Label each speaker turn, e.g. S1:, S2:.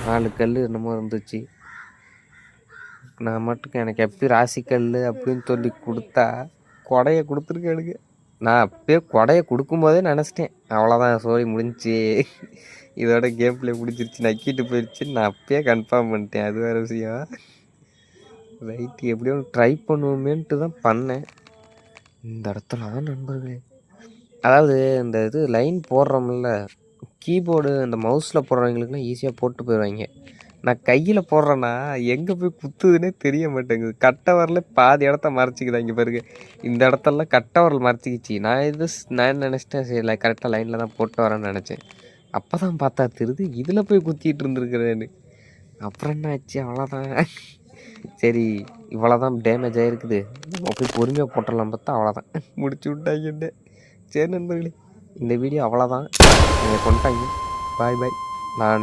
S1: 4 கல் என்னமோ இருந்துச்சு. நான் மட்டும் எனக்கு எப்படி ராசிக்கல் அப்படின்னு சொல்லி கொடுத்தா கொடையை கொடுத்துருக்கேனுங்க. நான் அப்பயே கொடையை கொடுக்கும்போதே நினச்சிட்டேன் அவ்வளோதான் சோழி முடிஞ்சிச்சு, இதோட கேம் பிளே முடிஞ்சிருச்சு, நக்கிட்டு போயிடுச்சுன்னு நான் அப்பயே கன்ஃபார்ம் பண்ணிட்டேன். அது வேறு விஷயம். ரைட்டு எப்படியோ ட்ரை பண்ணுவோமேன்ட்டு தான் பண்ணேன். இந்த இடத்துல தான் நண்பர்களே, அதாவது இந்த இது லைன் போடுறோம்ல, கீபோர்டு இந்த மவுஸில் போடுறவங்களுக்குலாம் ஈஸியாக போட்டு போயிடுவாங்க. நான் கையில் போடுறேன்னா எங்கே போய் குத்துதுன்னே தெரிய மாட்டேங்குது. கட்டை வரல பாதி இடத்த மறைச்சிக்குதா. இங்கே பாருங்க, இந்த இடத்தெல்லாம் கட்டை வரல் மறைச்சிக்கிச்சு. நான் நினச்சிட்டேன் சரி கரெக்டாக லைனில் தான் போட்டு வரேன்னு நினச்சேன். அப்போ தான் பார்த்தா தெரியுது இதில் போய் குத்திட்டு இருந்துருக்குறேன்னு. அப்புறம் என்ன ஆச்சு, அவ்வளோதான். சரி இவ்வளோதான் டேமேஜ் ஆகிருக்குது, நம்ம போய் பொறுமையாக போட்டுடலாம் பார்த்தா அவ்வளோதான் முடிச்சு விட்டாங்க. சரி நண்பர்களே, இந்த வீடியோ அவ்வளோதான். நீங்கள் கொண்டாங்க. பாய் பாய். நான்